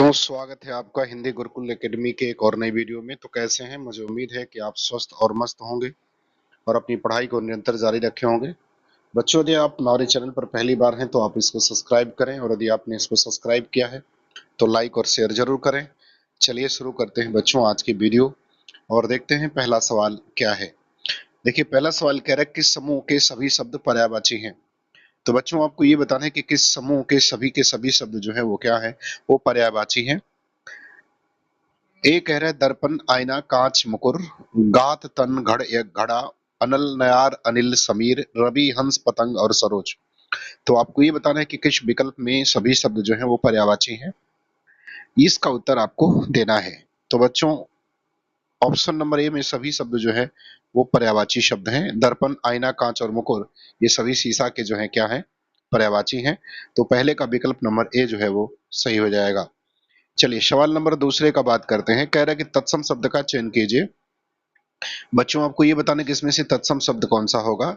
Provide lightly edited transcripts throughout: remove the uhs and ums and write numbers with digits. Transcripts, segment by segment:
बच्चों, स्वागत है आपका हिंदी गुरुकुल एकेडमी के एक और नई वीडियो में। तो कैसे हैं? मुझे उम्मीद है कि आप स्वस्थ और मस्त होंगे और अपनी पढ़ाई को निरंतर जारी रखे होंगे। बच्चों, यदि आप हमारे चैनल पर पहली बार हैं तो आप इसको सब्सक्राइब करें, और यदि आपने इसको सब्सक्राइब किया है तो लाइक और शेयर जरूर करें। चलिए शुरू करते हैं बच्चों आज की वीडियो और देखते हैं पहला सवाल क्या है। देखिए, पहला सवाल कह रहा है किस समूह के सभी शब्द पर्यायवाची हैं। तो बच्चों, आपको ये बताना है कि किस समूह के सभी शब्द जो है वो क्या है, वो पर्यायवाची हैं। ए कह रहे दर्पण, आईना, कांच, मुकुर, गात, तन, घड़, एक घड़ा, अनल, नयार, अनिल, समीर, रवि, हंस, पतंग और सरोज। तो आपको ये बताना है कि किस विकल्प में सभी शब्द जो है वो पर्यायवाची हैं। इसका उत्तर आपको देना है। तो बच्चों, ऑप्शन नंबर ए में सभी शब्द जो है वो पर्यायवाची शब्द हैं। दर्पण, आईना, कांच और मुकुर ये सभी शीशा के जो है क्या है, पर्यायवाची हैं। तो पहले का विकल्प नंबर ए जो है वो सही हो जाएगा। चलिए सवाल नंबर दूसरे का बात करते हैं। कह रहा है कि तत्सम शब्द का चयन कीजिए। बच्चों, आपको ये बताना कि इसमें से तत्सम शब्द कौन सा होगा।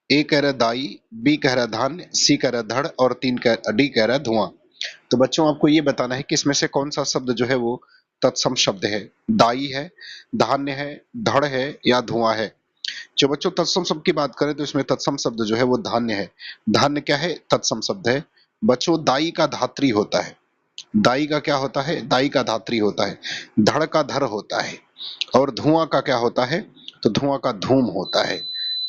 ए कह रहा है दाई, बी कह रहा है धान्य, सी कह रहा है धड़ और डी कह रहा है धुआं। तो बच्चों, आपको ये बताना है कि इसमें से कौन सा शब्द जो है वो तत्सम शब्द है। दाई है, धान्य है, धड़ है या धुआं है। जो बच्चों तत्सम शब्द की बात करें तो इसमें तत्सम शब्द जो है वो धान्य है। धान्य क्या है? तत्सम शब्द है। बच्चों, दाई का धात्री होता है। दाई का क्या होता है? दाई का धात्री होता है। धड़ का धर होता है। और धुआं का क्या होता है? तो धुआं का धूम होता है।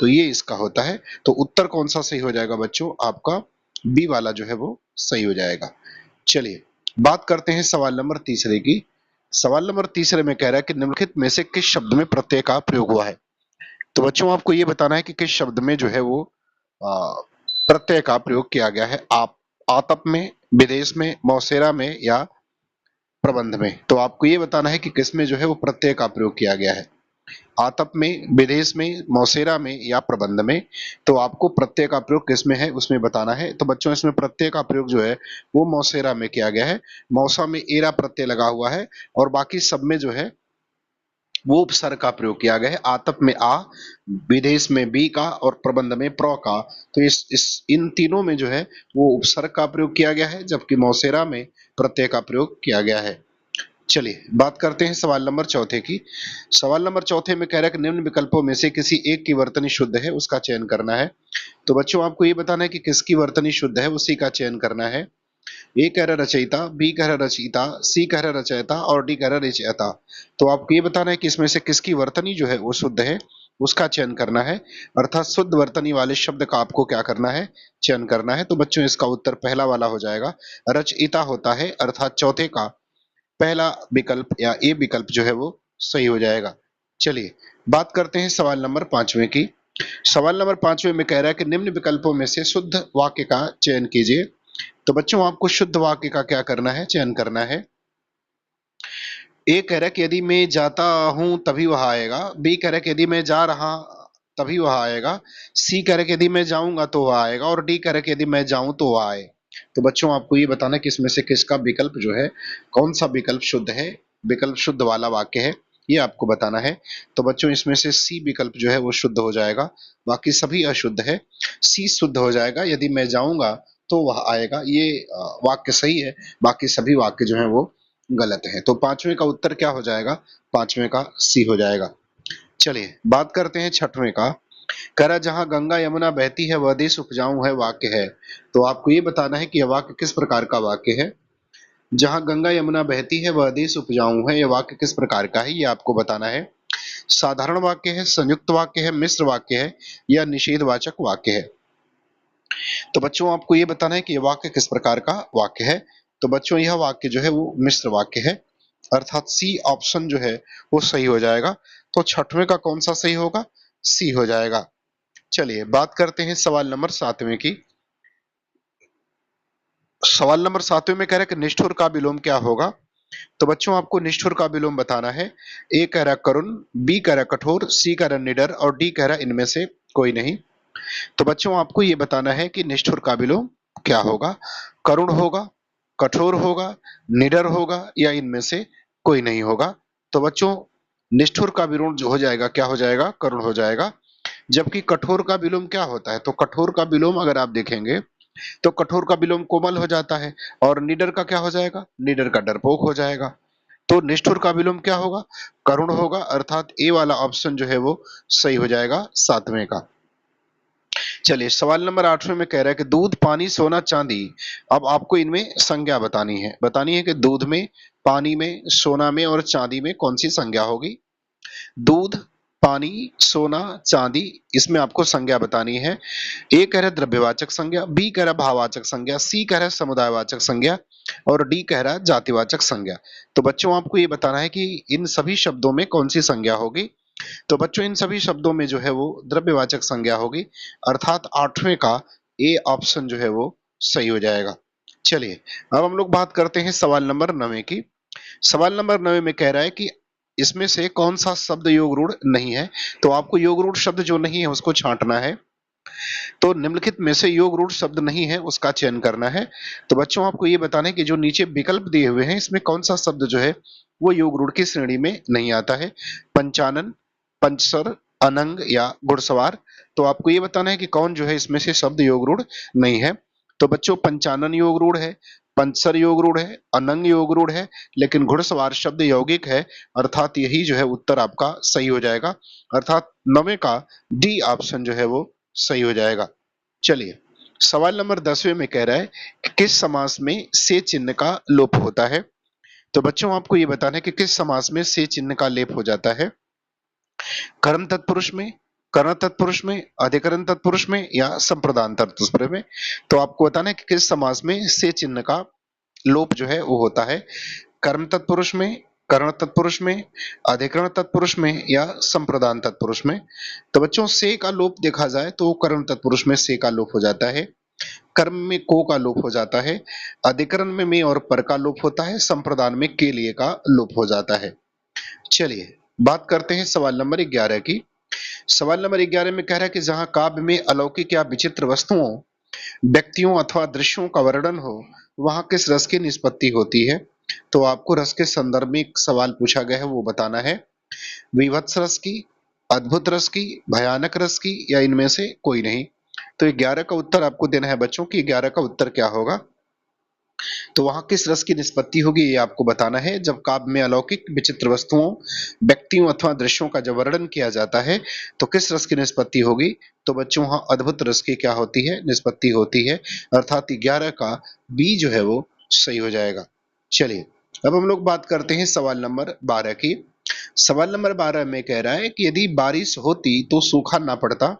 तो ये इसका होता है। तो उत्तर कौन सा सही हो जाएगा बच्चों? आपका बी वाला जो है वो सही हो जाएगा। चलिए बात करते हैं सवाल नंबर तीसरे की। सवाल नंबर तीसरे में कह रहा है कि निम्नलिखित में से किस शब्द में प्रत्यय का प्रयोग हुआ है। तो बच्चों, आपको ये बताना है कि किस शब्द में जो है वो प्रत्यय का प्रयोग किया गया है। आप आतप में, विदेश में, मौसेरा में या प्रबंध में। तो आपको ये बताना है कि किसमें जो है वो प्रत्यय का प्रयोग किया गया है। आतप में, विदेश में, मौसेरा में या प्रबंध में। तो आपको प्रत्यय का प्रयोग किसमें है उसमें बताना है। तो बच्चों, इसमें प्रत्यय का प्रयोग जो है वो मौसेरा में किया गया है। मौसा में एरा प्रत्यय लगा हुआ है और बाकी सब में जो है वो उपसर्ग का प्रयोग किया गया है। आतप में आ, विदेश में बी का और प्रबंध में प्र का। तो इस इन तीनों में जो है वो उपसर्ग का प्रयोग किया गया है, जबकि मौसेरा में प्रत्यय का प्रयोग किया गया है। चलिए बात करते हैं सवाल नंबर चौथे की। सवाल नंबर चौथे में कह रहा है कि निम्न विकल्पों में से किसी एक की वर्तनी शुद्ध है, उसका चयन करना है। तो बच्चों, आपको ये बताना है कि किसकी वर्तनी शुद्ध है, उसी का चयन करना है। ए कह रहा रचयिता, बी कह रहा रचयिता, सी कह रहा रचयिता और डी कह रहा रचयिता। तो आपको ये बताना है कि इसमें से किसकी वर्तनी जो है वो शुद्ध है, उसका चयन करना है। अर्थात शुद्ध वर्तनी वाले शब्द का आपको क्या करना है, चयन करना है। तो बच्चों, इसका उत्तर पहला वाला हो जाएगा। रचयिता होता है, अर्थात चौथे का पहला विकल्प या ए विकल्प जो है वो सही हो जाएगा। चलिए बात करते हैं सवाल नंबर पांचवें की। सवाल नंबर पांचवें में कह रहा है कि निम्न विकल्पों में से शुद्ध वाक्य का चयन कीजिए। तो बच्चों, आपको शुद्ध वाक्य का क्या करना है, चयन करना है। ए कह रहा है कि यदि मैं जाता हूं तभी वह आएगा, बी कह रहा है कि यदि मैं जा रहा तभी वह आएगा, सी कह रहा है कि यदि मैं जाऊंगा तो वह आएगा और डी कह रहा है कि यदि मैं जाऊं तो वह आए। तो बच्चों, आपको ये बताना है कि इसमें से किसका विकल्प जो है, कौन सा विकल्प शुद्ध है, विकल्प शुद्ध वाला वाक्य है, ये आपको बताना है। तो बच्चों, इसमें से सी विकल्प जो है वो शुद्ध हो जाएगा, बाकी सभी अशुद्ध है। सी शुद्ध हो जाएगा, यदि मैं जाऊंगा तो वह आएगा, ये वाक्य सही है, बाकी सभी वाक्य जो है वो गलत है। तो पांचवें का उत्तर क्या हो जाएगा, पांचवें का सी हो जाएगा। चलिए बात करते हैं छठवें का। कह रहा जहां गंगा यमुना बहती है वह देश उपजाऊ है, वाक्य है। तो आपको ये बताना है कि यह वाक्य किस प्रकार का वाक्य है। जहां गंगा यमुना बहती है वह देश उपजाऊ है, यह वाक्य किस प्रकार का है, ये आपको बताना है। साधारण वाक्य है, संयुक्त वाक्य है, मिश्र वाक्य है या निषेधवाचक वाक्य है। तो बच्चों, आपको ये बताना है कि यह वाक्य किस प्रकार का वाक्य है। तो बच्चों, यह वाक्य जो है वो मिश्र वाक्य है, अर्थात सी ऑप्शन जो है वो सही हो जाएगा। तो छठवें का कौन सा सही होगा, सी हो जाएगा। चलिए बात करते हैं सवाल नंबर सातवें की। सवाल नंबर सातवें में कह रहा है कि निष्ठुर का विलोम क्या होगा। तो बच्चों, आपको निष्ठुर का विलोम बताना है। ए कह रहा करुण, बी कह रहा कठोर, सी कह रहा निडर और डी कह रहा इनमें से कोई नहीं। तो बच्चों, आपको ये बताना है कि निष्ठुर का विलोम क्या होगा। करुण होगा, कठोर होगा, निडर होगा या इनमें से कोई नहीं होगा। तो बच्चों, निष्ठुर का विलोम जो हो जाएगा क्या हो जाएगा, करुण हो जाएगा। जबकि कठोर का विलोम क्या होता है, तो कठोर का विलोम अगर आप देखेंगे तो कठोर का विलोम कोमल हो जाता है, और निडर का क्या हो जाएगा? निडर का डरपोक हो जाएगा। तो निष्ठुर का विलोम क्या होगा? करुण होगा, अर्थात ए वाला ऑप्शन जो है वो सही हो जाएगा 7वें का। चलिए सवाल नंबर 8वें में कह रहा है कि दूध, पानी, सोना, चांदी। अब आपको इनमें संज्ञा बतानी है कि दूध में, पानी में, सोना में और चांदी में कौन सी संज्ञा होगी। दूध, पानी, सोना, चांदी, इसमें आपको संज्ञा बतानी है। ए कह रहा है द्रव्यवाचक संज्ञा, बी कह रहा है भाववाचक संज्ञा, सी कह रहा है समुदायवाचक संज्ञा और डी कह रहा है जातिवाचक संज्ञा। तो बच्चों आपको ये बताना है कि इन सभी शब्दों में कौन सी संज्ञा होगी। तो बच्चों इन सभी शब्दों में जो है वो द्रव्यवाचक संज्ञा होगी, अर्थात 8वें का ए ऑप्शन जो है वो सही हो जाएगा। चलिए अब हम लोग बात करते हैं सवाल नंबर 9 की। सवाल नंबर 9 में कह रहा है कि इसमें से कौन सा शब्द योग रूढ़ नहीं है। तो आपको योग रूढ़ शब्द जो नहीं है उसको छांटना है। तो निम्नलिखित में से योग रूढ़ शब्द नहीं है उसका चयन करना है। तो बच्चों आपको ये बताना है कि जो नीचे विकल्प दिए हुए हैं इसमें कौन सा शब्द जो है वो योग रूढ़ की श्रेणी में नहीं आता है। पंचानन, पंचसर, अनंग या घुड़सवार। तो आपको ये बताना है कि कौन जो है इसमें से शब्द योग रूढ़ नहीं है। तो बच्चों पंचानन योग रूढ़ है, पंचसर योग रूढ़ है, अनंग योग रूढ़ है, लेकिन घुड़सवार शब्द यौगिक है, अर्थात यही जो है उत्तर आपका सही हो जाएगा। अर्थात 9वें का डी ऑप्शन जो है वो सही हो जाएगा। चलिए सवाल नंबर 10वें में कह रहा है कि किस समास में से चिन्ह का लोप होता है। तो बच्चों आपको ये बताना है कि किस समास में से चिन्ह का लेप हो जाता है। कर्म तत्पुरुष में, कर्ण तत्पुरुष में, अधिकरण तत्पुरुष में या संप्रदान तत्पुरुष में। तो आपको बताना है कि किस समास में से चिन्ह का लोप जो है वो होता है। कर्म तत्पुरुष में, कर्ण तत्पुरुष में, अधिकरण तत्पुरुष में या संप्रदान तत्पुरुष में। तो बच्चों से का लोप देखा जाए तो कर्म तत्पुरुष में से का लोप हो जाता है, कर्म में को का लोप हो जाता है, अधिकरण में और पर का लोप होता है, संप्रदान में के लिए का लोप हो जाता है। चलिए बात करते हैं सवाल नंबर 11 की। सवाल नंबर 11 में कह रहा है कि जहां काव्य में अलौकिक या विचित्र वस्तुओं, व्यक्तियों अथवा दृश्यों का वर्णन हो वहां किस रस की निष्पत्ति होती है। तो आपको रस के संदर्भ में एक सवाल पूछा गया है वो बताना है। विभत्स रस की, अद्भुत रस की, भयानक रस की या इनमें से कोई नहीं। तो 11 का उत्तर आपको देना है बच्चों की 11 का उत्तर क्या होगा। तो वहां किस रस की निष्पत्ति होगी ये आपको बताना है। जब काव्य में अलौकिक विचित्र वस्तुओं, व्यक्तियों अथवा दृश्यों का जब वर्णन किया जाता है तो किस रस की निष्पत्ति होगी। तो बच्चों वहां अद्भुत रस की क्या होती है, निष्पत्ति होती है, अर्थात 11 का बी जो है वो सही हो जाएगा। चलिए अब हम लोग बात करते हैं सवाल नंबर 12 की। सवाल नंबर 12 में कह रहा है कि यदि बारिश होती तो सूखा ना पड़ता,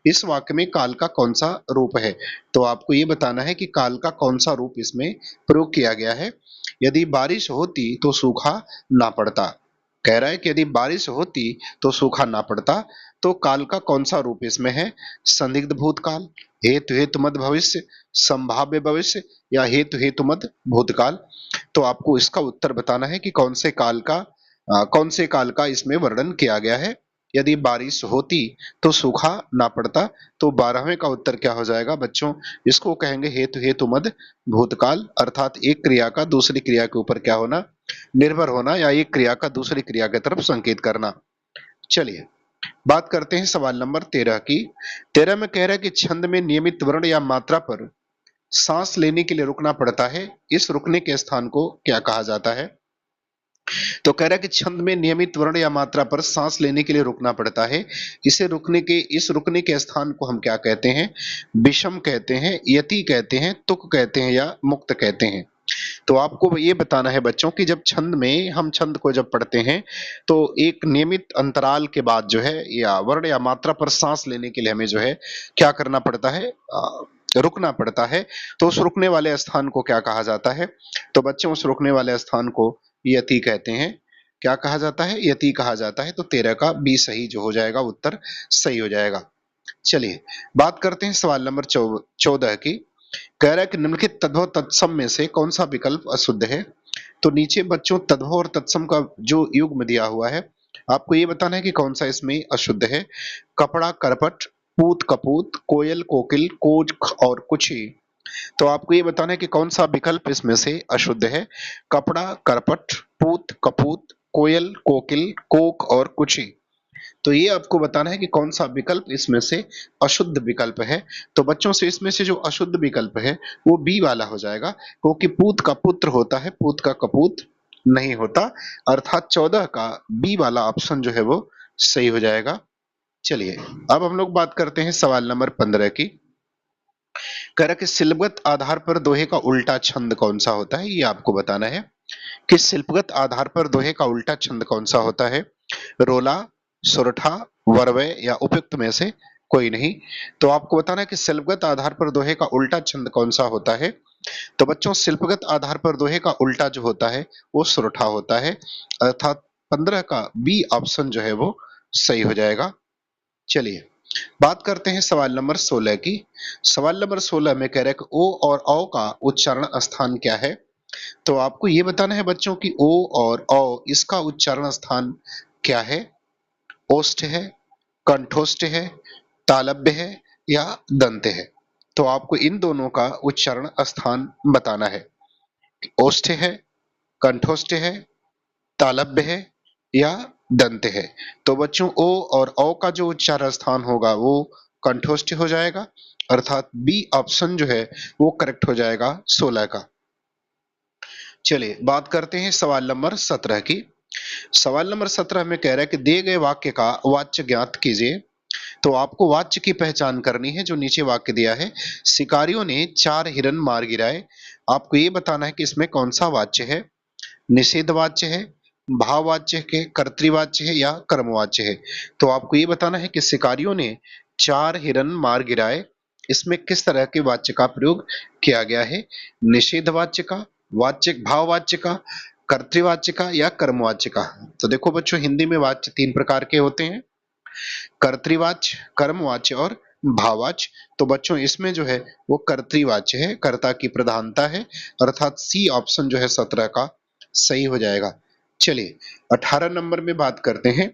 इस वाक्य में काल का कौन सा रूप है। तो आपको ये बताना है कि काल का कौन सा रूप इसमें प्रयोग किया गया है। यदि बारिश होती तो सूखा ना पड़ता, कह रहा है कि यदि बारिश होती तो सूखा ना पड़ता, तो काल का कौन सा रूप इसमें है। संदिग्ध भूतकाल, हेतु हेतुमद भविष्य, संभाव्य भविष्य या हेतु हेतुमद भूतकाल। तो आपको इसका उत्तर बताना है कि कौन से काल का इसमें वर्णन किया गया है। यदि बारिश होती तो सूखा ना पड़ता, तो 12वें का उत्तर क्या हो जाएगा बच्चों। इसको कहेंगे हेतु हेतुमद भूतकाल, अर्थात एक क्रिया का दूसरी क्रिया के ऊपर क्या होना, निर्भर होना, या एक क्रिया का दूसरी क्रिया की तरफ संकेत करना। चलिए बात करते हैं सवाल नंबर 13 की। 13 में कह रहा है कि छंद में नियमित वर्ण या मात्रा पर सांस लेने के लिए रुकना पड़ता है, इस रुकने के स्थान को क्या कहा जाता है। तो कह रहा है कि छंद में नियमित वर्ण या मात्रा पर सांस लेने के लिए रुकना पड़ता है, इस रुकने के स्थान को हम क्या कहते हैं। विषम कहते हैं, यति कहते हैं, तुक कहते हैं या मुक्त कहते हैं। तो आपको ये बताना है बच्चों कि जब हम छंद को जब पढ़ते हैं तो एक नियमित अंतराल के बाद जो है या वर्ण या मात्रा पर सांस लेने के लिए हमें जो है क्या करना पड़ता है, रुकना पड़ता है। तो उस रुकने वाले स्थान को क्या कहा जाता है। तो बच्चों उस रुकने वाले स्थान को यति कहते हैं। क्या कहा जाता है, यति कहा जाता है। तो 13 का बी सही जो हो जाएगा, उत्तर सही हो जाएगा। चलिए बात करते हैं सवाल नंबर 14 की। कह रहा है कि निम्नलिखित तद्भव तत्सम में से कौन सा विकल्प अशुद्ध है। तो नीचे बच्चों तद्भव और तत्सम का जो युग्म दिया हुआ है आपको ये बताना है कि कौन सा इसमें अशुद्ध है। कपड़ा करपट, पूत कपूत, कोयल कोकिल, कोज और कुछी। तो आपको ये बताना है कि कौन सा विकल्प इसमें से अशुद्ध है। कपड़ा, करपट, पूत कपूत, कोयल कोकिल, कोक और कुछी। तो ये आपको बताना है कि कौन सा विकल्प इसमें से अशुद्ध विकल्प है। तो बच्चों से इसमें से जो अशुद्ध विकल्प है वो बी वाला हो जाएगा, क्योंकि पूत का पुत्र होता है, पूत का कपूत नहीं होता, अर्थात 14 का बी वाला ऑप्शन जो है वो सही हो जाएगा। चलिए अब हम लोग बात करते हैं सवाल नंबर 15 की। कह रहा कि शिल्पगत आधार पर दोहे का उल्टा छंद कौन सा होता है, ये आपको बताना है कि शिल्पगत आधार पर दोहे का उल्टा छंद कौन सा होता है। रोला, सोरठा, वरवय या उपयुक्त में से कोई नहीं। तो आपको बताना है कि शिल्पगत आधार पर दोहे का उल्टा छंद कौन सा होता है। तो बच्चों शिल्पगत आधार पर दोहे का उल्टा जो होता है वो सोरठा होता है, अर्थात 15 का बी ऑप्शन जो है वो सही हो जाएगा। चलिए बात करते हैं सवाल नंबर 16 की। सवाल नंबर 16 में कह रहा है कि ओ और औ का उच्चारण स्थान क्या है। तो आपको ये बताना है बच्चों की ओ और औ इसका उच्चारण स्थान क्या है। ओष्ठ है, कंठोष्ठ है, तालव्य है या दंत है। तो आपको इन दोनों का उच्चारण स्थान बताना है। ओष्ठ है, कंठोष्ठ है, तालव्य है या दंत है। तो बच्चों ओ और औ का जो उच्चारण स्थान होगा वो कंठोष्ठ हो जाएगा, अर्थात बी ऑप्शन जो है वो करेक्ट हो जाएगा 16 का। चलिए बात करते हैं सवाल नंबर 17 की। सवाल नंबर 17 में कह रहा है कि दिए गए वाक्य का वाच्य ज्ञात कीजिए। तो आपको वाच्य की पहचान करनी है, जो नीचे वाक्य दिया है, शिकारियों ने 4 हिरन मार गिराए। आपको ये बताना है कि इसमें कौन सा वाच्य है, निषेधवाच्य है, भाववाच्य है, कर्तृवाच्य है या कर्मवाच्य है। तो आपको ये बताना है कि शिकारियों ने 4 हिरन मार गिराए, इसमें किस तरह के वाच्य का प्रयोग किया गया है, निषेधवाच्य का, वाच्य भाववाच्य का, कर्तृवाच्य का या कर्मवाच्य का। तो देखो बच्चों हिंदी में वाच्य 3 प्रकार के होते हैं, कर्तृवाच्य, कर्मवाच्य और भाववाच्य। तो बच्चों इसमें जो है वो कर्तृवाच्य है, कर्ता की प्रधानता है, अर्थात सी ऑप्शन जो है 17 का सही हो जाएगा। चलिए 18 नंबर में बात करते हैं।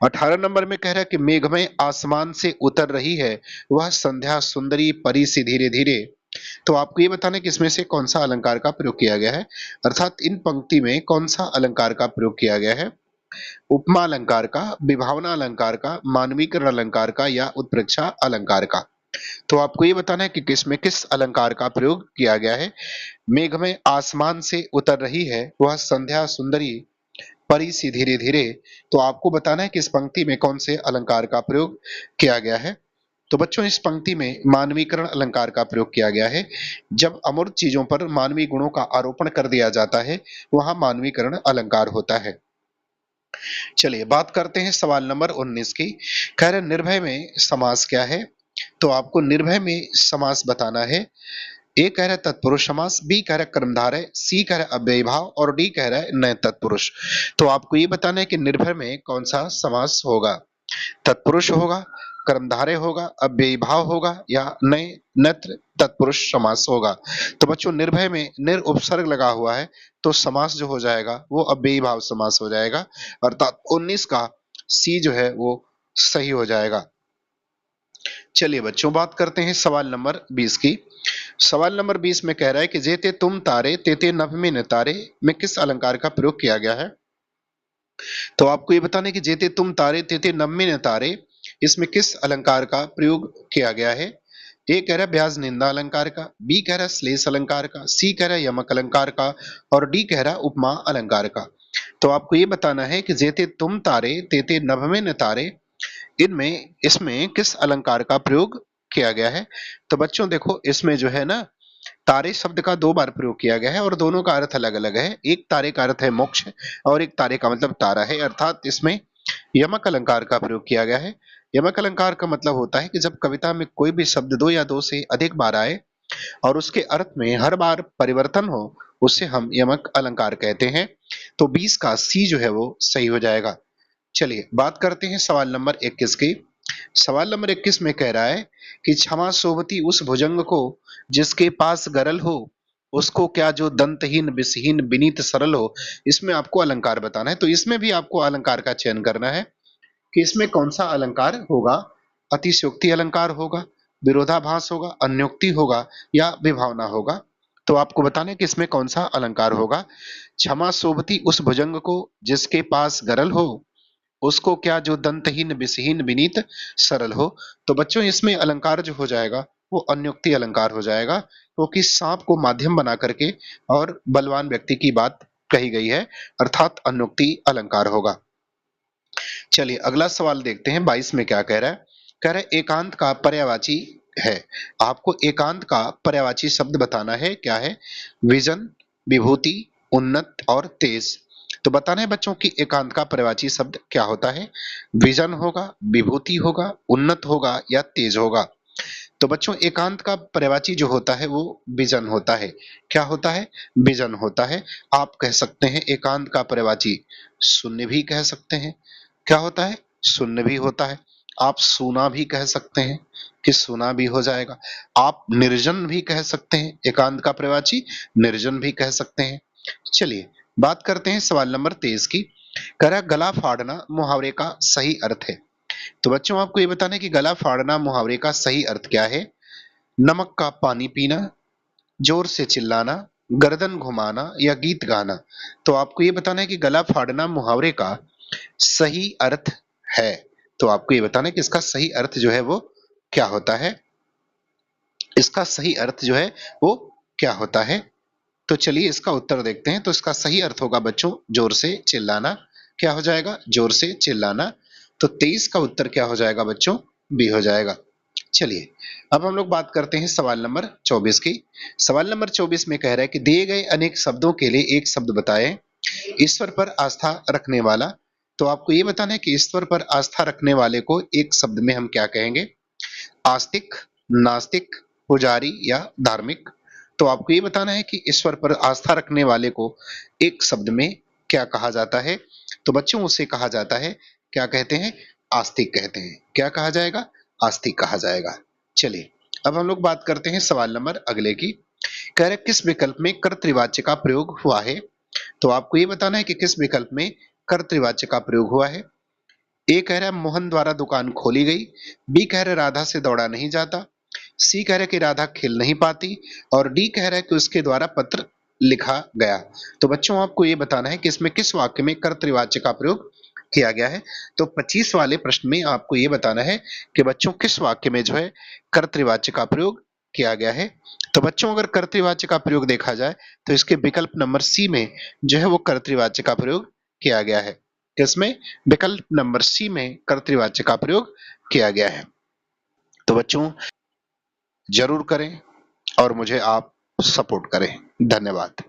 18 नंबर में कह रहा है कि मेघमय आसमान से उतर रही है वह संध्या सुंदरी परी सी धीरे धीरे। तो आपको ये बताना है कि इसमें से कौन सा अलंकार का प्रयोग किया गया है, अर्थात इन पंक्ति में कौन सा अलंकार का प्रयोग किया गया है। उपमा अलंकार का, विभावना अलंकार का, मानवीकरण अलंकार का या उत्प्रेक्षा अलंकार का। तो आपको ये बताना है कि किसमें किस अलंकार का प्रयोग किया गया है। मेघ में आसमान से उतर रही है वह संध्या सुंदरी परी सी धीरे धीरे। तो आपको बताना है कि इस पंक्ति में कौन से अलंकार का प्रयोग किया गया है। तो बच्चों इस पंक्ति में मानवीकरण अलंकार का प्रयोग किया गया है। जब अमूर्त चीजों पर मानवीय गुणों का आरोपण कर दिया जाता है वहां मानवीकरण अलंकार होता है। चलिए बात करते हैं सवाल नंबर 19 की। कह रहे निर्भय में समास क्या है। तो आपको निर्भय में समास बताना है। ए कह रहा है तत्पुरुष समास, बी कह रहा है कर्मधारय, सी कह रहा है अव्ययी भाव और डी कह रहा है नए तत्पुरुष। तो आपको ये बताना है कि निर्भय में कौन सा समास होगा, तत्पुरुष होगा, कर्मधारय होगा, अव्ययी भाव होगा या नए नत्र तत्पुरुष समास होगा। तो बच्चों निर्भय में निर उपसर्ग लगा हुआ है, तो समास जो हो जाएगा वो अव्ययी भाव समास हो जाएगा, अर्थात 19 का सी जो है वो सही हो जाएगा। चलिए बच्चों बात करते हैं सवाल नंबर 20 की। सवाल नंबर 20 में कह रहा है कि जेते तुम तारे तेते नभ में न तारे में किस अलंकार का प्रयोग किया गया है। तो आपको ये बताना है कि जेते तुम तारे तेते नभ में न तारे इसमें किस अलंकार का प्रयोग किया गया है। ए कह रहा है ब्याज निंदा अलंकार का, बी कह रहा है श्लेष अलंकार का, सी कह रहा है यमक अलंकार का और डी कह रहा है उपमा अलंकार का। तो आपको ये बताना है कि जेते तुम तारे तेते नभ में न तारे इनमें इसमें किस अलंकार का प्रयोग किया गया है। तो बच्चों देखो इसमें जो है ना तारे शब्द का 2 बार प्रयोग किया गया है और दोनों का अर्थ अलग अलग है। एक तारे का अर्थ है मोक्ष और एक तारे का मतलब तारा है, अर्थात इसमें यमक अलंकार का प्रयोग किया गया है। यमक अलंकार का मतलब होता है कि जब कविता में कोई भी शब्द 2 या 2 से अधिक बार आए और उसके अर्थ में हर बार परिवर्तन हो उसे हम यमक अलंकार कहते हैं। तो 20 का सी जो है वो सही हो जाएगा। चलिए बात करते हैं सवाल नंबर 21 की। सवाल नंबर 21 में कह रहा है कि क्षमा शोभती उस भुजंग को जिसके पास गरल हो उसको क्या जो दंतहीन विषहीन विनीत सरल हो। इसमें आपको अलंकार बताना है। तो इसमें भी आपको अलंकार का चयन करना है कि इसमें कौन सा अलंकार होगा, अतिशयोक्ति अलंकार होगा, विरोधाभास होगा, अन्योक्ति होगा या विभावना होगा। तो आपको बताना है कि इसमें कौन सा अलंकार होगा। क्षमा शोभती उस भुजंग को जिसके पास गरल हो उसको क्या जो दंतहीन विषहीन विनीत सरल हो। तो बच्चों इसमें अलंकार जो हो जाएगा वो अन्योक्ति अलंकार हो जाएगा, क्योंकि सांप को माध्यम बना करके और बलवान व्यक्ति की बात कही गई है, अर्थात अन्योक्ति अलंकार होगा। चलिए अगला सवाल देखते हैं 22 में क्या कह रहा है। कह रहा है एकांत का पर्यायवाची है। आपको एकांत का पर्यायवाची शब्द बताना है, क्या है? विजन, विभूति, उन्नत और तेज। तो बताना है बच्चों की एकांत का पर्यायवाची शब्द क्या होता है? विजन होगा, विभूति होगा, उन्नत होगा या तेज होगा। तो बच्चों एकांत का पर्यायवाची जो होता है वो विजन होता है। क्या होता है? विजन होता है। आप कह सकते हैं एकांत का पर्यायवाची शून्य भी कह सकते हैं। क्या होता है? शून्य भी होता है। आप सूना भी कह सकते हैं कि सूना भी हो जाएगा। आप निर्जन भी कह सकते हैं, एकांत का पर्यायवाची निर्जन भी कह सकते हैं। चलिए बात करते हैं सवाल नंबर 23 की। कह रहा है गला फाड़ना मुहावरे का सही अर्थ है। तो बच्चों आपको ये बताना है कि गला फाड़ना मुहावरे का सही अर्थ क्या है? नमक का पानी पीना, जोर से चिल्लाना, गर्दन घुमाना या गीत गाना। तो आपको ये बताना है कि गला फाड़ना मुहावरे का सही अर्थ है। तो आपको ये बताना है कि इसका सही अर्थ जो है वो क्या होता है? इसका सही अर्थ जो है वो क्या होता है? तो चलिए इसका उत्तर देखते हैं। तो इसका सही अर्थ होगा बच्चों जोर से चिल्लाना। क्या हो जाएगा? जोर से चिल्लाना। तो 23 का उत्तर क्या हो जाएगा बच्चों? बी हो जाएगा। चलिए अब हम लोग बात करते हैं सवाल नंबर 24 की। सवाल नंबर 24 में कह रहा है कि दिए गए अनेक शब्दों के लिए एक शब्द बताएं ईश्वर पर आस्था रखने वाला। तो आपको ये बताना है कि ईश्वर पर आस्था रखने वाले को एक शब्द में हम क्या कहेंगे? आस्तिक, नास्तिक, पुजारी या धार्मिक। तो आपको ये बताना है कि ईश्वर पर आस्था रखने वाले को एक शब्द में क्या कहा जाता है? तो बच्चों उसे कहा जाता है, क्या कहते हैं? आस्तिक कहते हैं। क्या कहा जाएगा? आस्तिक कहा जाएगा। चलिए अब हम लोग बात करते हैं सवाल नंबर अगले की। कह रहे किस विकल्प में कर्तृवाच्य का प्रयोग हुआ है? तो आपको ये बताना है कि किस विकल्प में कर्तृवाच्य का प्रयोग हुआ है। ए कह रहा है मोहन द्वारा दुकान खोली गई, बी कह रहा है राधा से दौड़ा नहीं जाता, सी कह रहा है कि राधा खेल नहीं पाती और डी कह रहा है कि उसके द्वारा पत्र लिखा गया। तो बच्चों आपको ये बताना है कि इसमें किस वाक्य में कर्तृवाच्य का प्रयोग किया गया है। तो 25 वाले प्रश्न में आपको ये बताना है कि बच्चों किस वाक्य में जो है कर्तृवाच्य का प्रयोग किया गया है। तो बच्चों अगर कर्तृवाच्य का प्रयोग देखा जाए तो इसके विकल्प नंबर सी में जो है वो कर्तृवाच्य का प्रयोग किया गया है। किसमें? विकल्प नंबर सी में कर्तृवाच्य का प्रयोग किया गया है। तो बच्चों जरूर करें और मुझे आप सपोर्ट करें। धन्यवाद।